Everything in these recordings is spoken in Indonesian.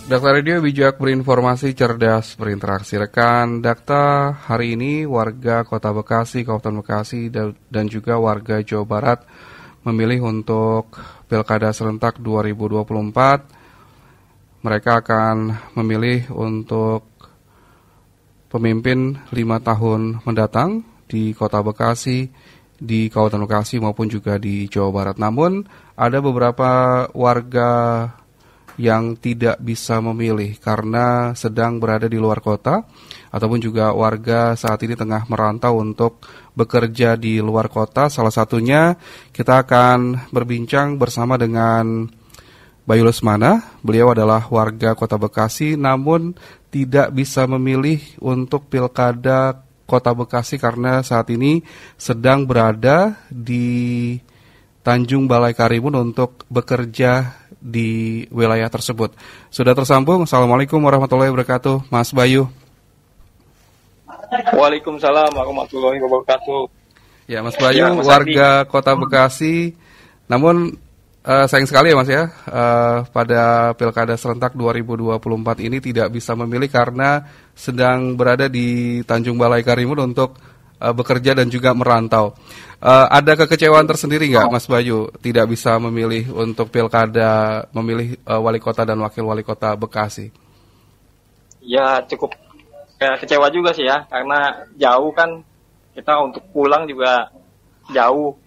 Dakta Radio bijak berinformasi, cerdas berinteraksi. Rekan Dakta, hari ini warga Kota Bekasi, Kabupaten Bekasi, dan juga warga Jawa Barat memilih untuk Pilkada serentak 2024. Mereka akan memilih untuk pemimpin 5 tahun mendatang di Kota Bekasi, di Kabupaten Bekasi maupun juga di Jawa Barat. Namun ada beberapa warga yang tidak bisa memilih karena sedang berada di luar kota, ataupun juga warga saat ini tengah merantau untuk bekerja di luar kota. Salah satunya kita akan berbincang bersama dengan Bayu Lesmana. Beliau adalah warga Kota Bekasi namun tidak bisa memilih untuk Pilkada Kota Bekasi karena saat ini sedang berada di Tanjung Balai Karimun untuk bekerja di wilayah tersebut. Sudah tersambung. Assalamualaikum warahmatullahi wabarakatuh, Mas Bayu. Waalaikumsalam warahmatullahi wabarakatuh. Ya, Mas Bayu, ya, warga Kota Bekasi. Namun sayang sekali ya Mas ya, pada Pilkada serentak 2024 ini tidak bisa memilih karena sedang berada di Tanjung Balai Karimun untuk bekerja dan juga merantau. Ada kekecewaan tersendiri nggak Mas Bayu tidak bisa memilih untuk Pilkada, memilih wali kota dan wakil wali kota Bekasi? Ya cukup kecewa juga sih ya, karena jauh kan, kita untuk pulang juga jauh.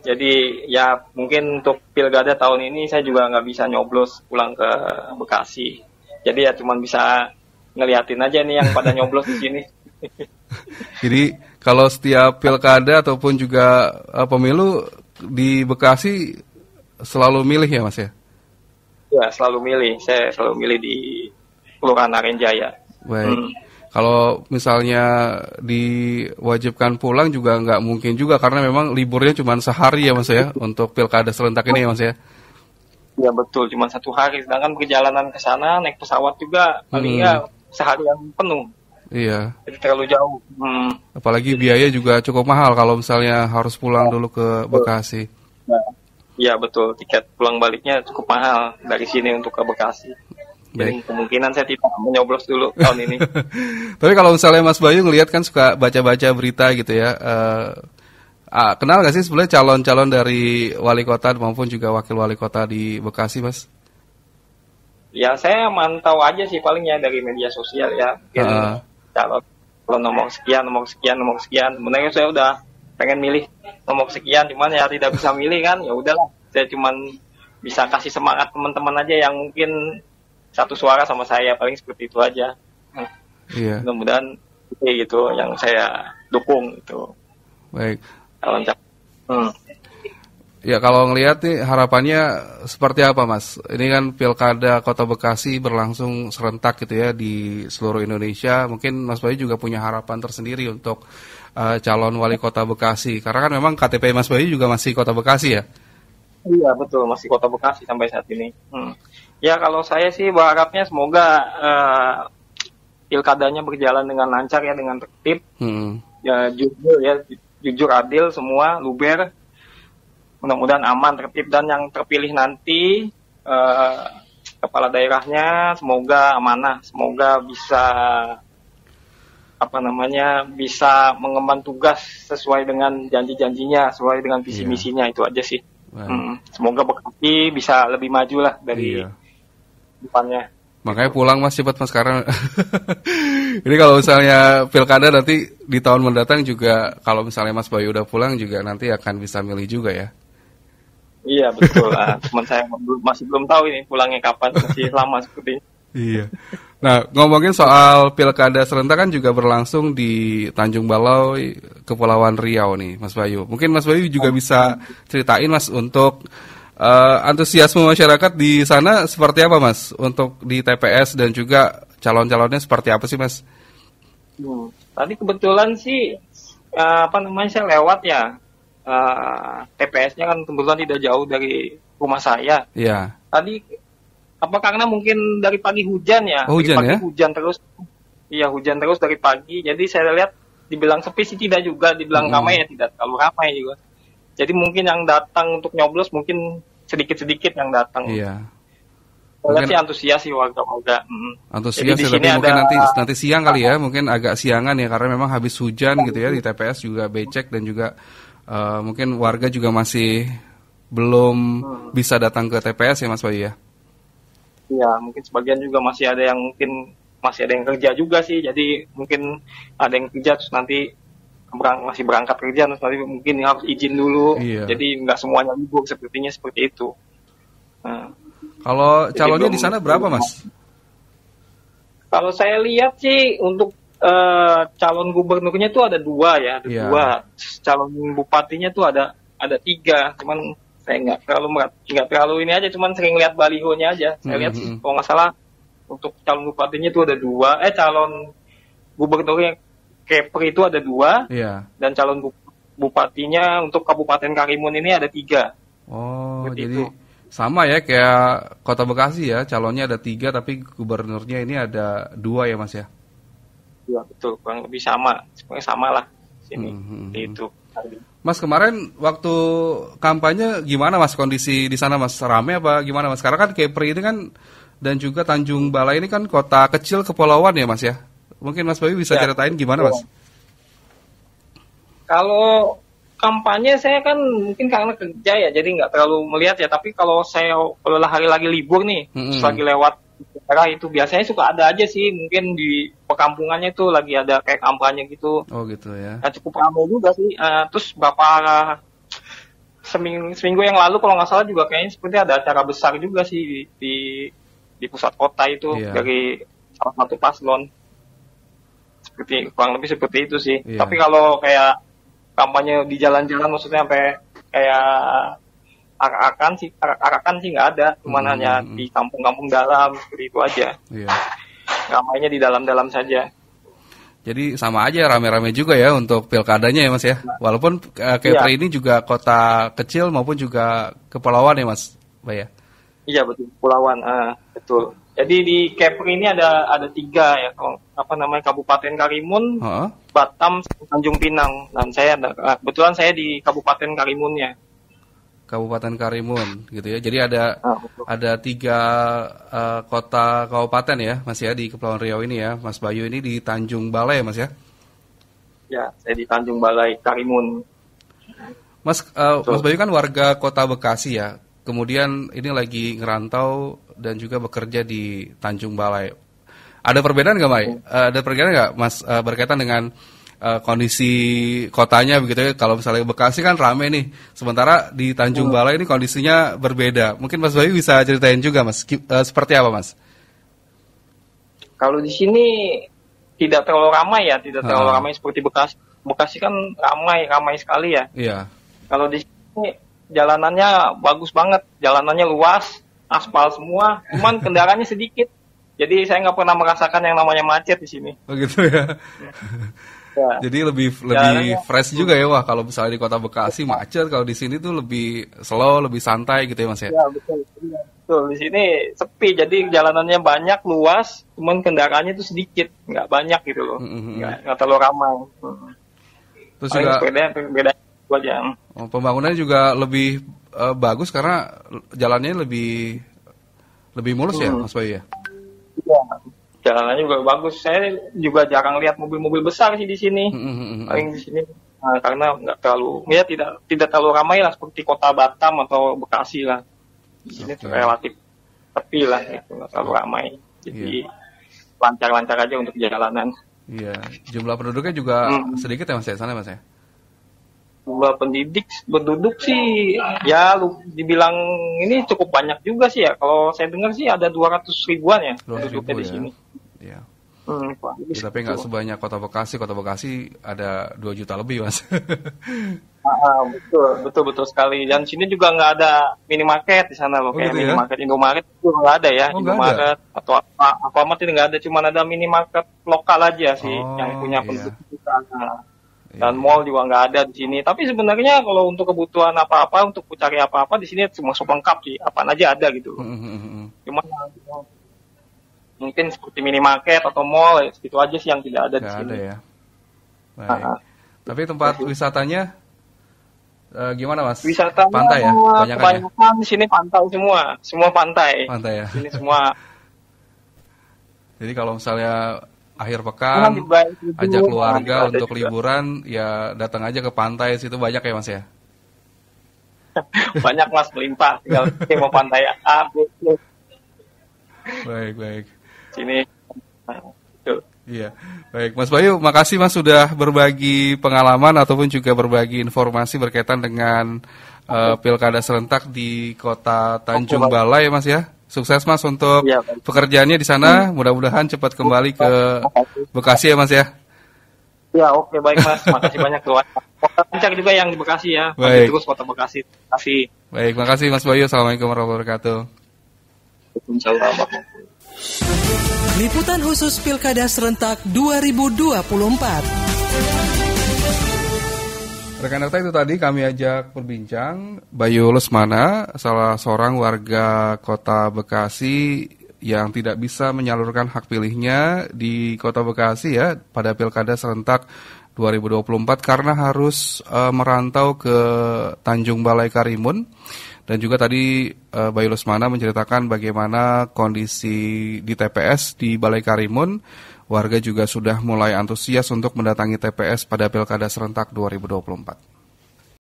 Jadi ya mungkin untuk Pilkada tahun ini saya juga nggak bisa nyoblos pulang ke Bekasi. Jadi ya cuma bisa ngeliatin aja nih yang pada nyoblos di sini. Jadi kalau setiap Pilkada ataupun juga pemilu di Bekasi selalu milih ya Mas ya? Ya selalu milih, saya selalu milih di Kelurahan Arenjaya. Baik. Kalau misalnya diwajibkan pulang juga nggak mungkin juga karena memang liburnya cuma sehari ya Mas ya untuk Pilkada serentak ini ya Mas ya? Ya betul, cuma 1 hari. Sedangkan perjalanan ke sana naik pesawat juga paling ya seharian penuh. Iya. Jadi terlalu jauh. Apalagi biaya juga cukup mahal kalau misalnya harus pulang dulu ke Bekasi. Iya betul, tiket pulang baliknya cukup mahal dari sini untuk ke Bekasi. Jadi kemungkinan saya tidak menyoblos dulu tahun ini. Tapi kalau misalnya Mas Bayu ngelihat kan suka baca-baca berita gitu ya. Kenal nggak sih sebenarnya calon-calon dari wali kota maupun juga wakil wali kota di Bekasi, Mas? Ya saya mantau aja sih palingnya dari media sosial ya. Calon nomor sekian. Sebenarnya saya udah pengen milih nomor sekian, cuman ya tidak bisa milih kan. Ya udahlah, saya cuman bisa kasih semangat teman-teman aja yang mungkin satu suara sama saya, paling seperti itu aja. Iya. Mudah-mudahan gitu yang saya dukung itu. Baik. Ya kalau ngelihat nih harapannya seperti apa Mas? Ini kan Pilkada Kota Bekasi berlangsung serentak gitu ya di seluruh Indonesia. Mungkin Mas Bayu juga punya harapan tersendiri untuk calon wali kota Bekasi. Karena kan memang KTP Mas Bayu juga masih Kota Bekasi ya? Iya betul, masih Kota Bekasi sampai saat ini. Ya kalau saya sih berharapnya semoga pilkadanya berjalan dengan lancar ya, dengan tertib. Ya jujur adil semua, luber. Mudah-mudahan aman, tertib, dan yang terpilih nanti kepala daerahnya semoga amanah, semoga bisa bisa mengemban tugas sesuai dengan janji-janjinya, sesuai dengan visi misinya. Itu aja sih. Semoga Bekasi bisa lebih maju lah dari depannya. Makanya pulang Mas cepat Mas sekarang. Ini kalau misalnya Pilkada nanti di tahun mendatang juga, kalau misalnya Mas Bayu udah pulang juga nanti akan bisa milih juga ya. Iya betul lah, teman saya masih belum tahu ini pulangnya kapan, masih lama seperti ini. Iya. Nah, ngomongin soal Pilkada serentak kan juga berlangsung di Tanjung Balai, Kepulauan Riau nih, Mas Bayu. Mungkin Mas Bayu juga bisa ceritain Mas untuk antusiasme masyarakat di sana seperti apa Mas? Untuk di TPS dan juga calon-calonnya seperti apa sih Mas? Tadi kebetulan sih saya lewat ya. TPS-nya kan kebetulan tidak jauh dari rumah saya. Iya. Tadi karena mungkin dari pagi hujan ya? Hujan ya? Hujan terus. Iya, hujan terus dari pagi. Jadi saya lihat dibilang sepi sih tidak juga, dibilang ramai ya tidak terlalu ramai juga. Jadi mungkin yang datang untuk nyoblos mungkin sedikit-sedikit yang datang. Iya. Mungkin sih antusias sih warga-warga. Antusias ya, tapi mungkin nanti siang kali ya, mungkin agak siangan ya karena memang habis hujan gitu ya, di TPS juga becek dan juga mungkin warga juga masih belum bisa datang ke TPS ya Mas Bayu ya. Iya, mungkin sebagian juga masih ada yang kerja juga sih, jadi mungkin ada yang kerja terus nanti masih berangkat kerja terus nanti mungkin harus izin dulu. Iya. Jadi nggak semuanya libur sepertinya seperti itu. Nah, kalau calonnya di sana berapa Mas? Kalau saya lihat sih untuk calon gubernurnya tuh ada 2 ya, ada 2. Calon bupatinya tuh ada 3. Cuman saya nggak terlalu ini aja, cuman sering lihat balihonya aja. Saya lihat sih kalau nggak salah untuk calon bupatinya tuh ada 2. Calon gubernurnya Kepri itu ada 2. Dan calon bupatinya untuk Kabupaten Karimun ini ada 3. Oh, seperti jadi itu. Sama ya kayak Kota Bekasi ya, calonnya ada 3 tapi gubernurnya ini ada 2 ya Mas ya? Iya betul, kurang lebih sama, sebenarnya sama lah sini. Itu. Mas kemarin waktu kampanye gimana Mas kondisi di sana Mas, rame apa gimana Mas? Karena kan Kepri ini kan dan juga Tanjung Balai ini kan kota kecil kepulauan ya Mas ya? Mungkin Mas Bayu bisa ceritain gimana Mas? Kalau kampanye saya kan mungkin karena kerja ya, jadi nggak terlalu melihat ya. Tapi kalau hari lagi libur nih, terus lagi lewat daerah itu biasanya suka ada aja sih. Mungkin di perkampungannya itu lagi ada kayak kampanye gitu. Oh gitu ya. Cukup ramai juga sih. Terus seminggu yang lalu kalau nggak salah juga kayaknya seperti ada acara besar juga sih di pusat kota itu dari salah satu paslon. Kurang lebih seperti itu sih. Tapi kalau kayak kampanye di jalan-jalan maksudnya sampai kayak arakan sih nggak ada, cuma hanya di kampung-kampung dalam seperti itu aja. Ramainya di dalam-dalam saja. Jadi sama aja rame-rame juga ya untuk pilkadanya ya Mas ya. Walaupun Kepri ini juga kota kecil maupun juga kepulauan ya Mas Baya. Iya betul, kepulauan, betul. Jadi di Kepri ini ada 3 ya, Kabupaten Karimun, Batam, Tanjung Pinang. Dan kebetulan saya di Kabupaten Karimunnya. Kabupaten Karimun gitu ya. Jadi ada 3 kota kabupaten ya Mas ya di Kepulauan Riau ini ya. Mas Bayu ini di Tanjung Balai ya Mas ya. Ya, saya di Tanjung Balai Karimun. Mas Bayu kan warga Kota Bekasi ya. Kemudian ini lagi ngerantau dan juga bekerja di Tanjung Balai. Ada perbedaan nggak, Mai? Ada perbedaan nggak, Mas, berkaitan dengan kondisi kotanya begitu ya? Kalau misalnya Bekasi kan rame nih, sementara di Tanjung Balai ini kondisinya berbeda. Mungkin Mas Bayu bisa ceritain juga, Mas, seperti apa, Mas? Kalau di sini tidak terlalu ramai ya, tidak terlalu ramai seperti Bekasi. Bekasi kan ramai sekali ya. Iya. Kalau di sini jalanannya bagus banget, jalanannya luas, aspal semua, cuman kendaraannya sedikit. Jadi saya nggak pernah merasakan yang namanya macet di sini. Oh gitu ya. Ya. Jadi lebih fresh juga ya, wah kalau misalnya di Kota Bekasi macet, kalau di sini tuh lebih slow, lebih santai gitu ya Mas ya. Ya betul. Di sini sepi, jadi jalanannya banyak, luas, cuman kendaraannya tuh sedikit, nggak banyak gitu loh, nggak terlalu ramai. Terus juga beda aja. Pembangunannya juga lebih bagus karena jalannya lebih mulus ya Mas Bayu ya. Iya, jalanannya juga bagus. Saya juga jarang lihat mobil-mobil besar sih di sini. Paling di sini karena nggak terlalu, ya tidak terlalu ramai lah seperti kota Batam atau Bekasi lah. Di sini relatif sepi lah, gitu, nggak terlalu ramai. Jadi lancar-lancar aja untuk jalanan. Iya, jumlah penduduknya juga sedikit ya Mas ya, sana Mas ya. Jumlah penduduk sih ya dibilang ini cukup banyak juga sih ya. Kalau saya dengar sih ada 200 ribuan ya penduduknya di sini. Iya. Tapi nggak sebanyak Kota Bekasi. Kota Bekasi ada 2 juta lebih Mas. Betul sekali. Dan sini juga nggak ada minimarket di sana loh, kayak gitu minimarket ya? Indomaret itu nggak ada ya. Indomaret atau apa itu nggak ada, cuma ada minimarket lokal aja sih yang punya penduduk di sana. Dan mall juga nggak ada di sini. Tapi sebenarnya kalau untuk kebutuhan apa-apa, untuk cari apa-apa di sini semua lengkap sih. Apaan aja ada gitu. Cuma mungkin seperti minimarket atau mall, itu aja sih yang tidak ada di sini. Ada ya. Baik. Tapi tempat wisatanya Gimana Mas? Wisata Pantai ya? Kebanyakan di sini pantai semua pantai. Pantai ya. Sini semua. Jadi kalau misalnya akhir pekan ajak keluarga untuk liburan, ya datang aja ke pantai, situ banyak ya Mas ya? Banyak Mas, melimpah. Tinggal mau pantai A, B, C. Baik. Sini. Iya, baik Mas Bayu, makasih Mas sudah berbagi pengalaman ataupun juga berbagi informasi berkaitan dengan pilkada serentak di Kota Tanjung Balai Mas ya. Sukses Mas untuk pekerjaannya di sana, mudah-mudahan cepat kembali ke Bekasi ya Mas ya. Ya oke, baik Mas, makasih banyak tuh. Kota Puncak juga yang di Bekasi ya, baik. Terus Kota Bekasi. Makasih. Baik, makasih Mas Bayu, Assalamualaikum warahmatullahi wabarakatuh. Liputan khusus Pilkada Serentak 2024. Rekan-rekan, itu tadi kami ajak berbincang Bayu Lesmana, salah seorang warga Kota Bekasi yang tidak bisa menyalurkan hak pilihnya di Kota Bekasi ya pada Pilkada Serentak 2024 karena harus merantau ke Tanjung Balai Karimun. Dan juga tadi Bayu Lesmana menceritakan bagaimana kondisi di TPS di Balai Karimun. Warga juga sudah mulai antusias untuk mendatangi TPS pada Pilkada Serentak 2024.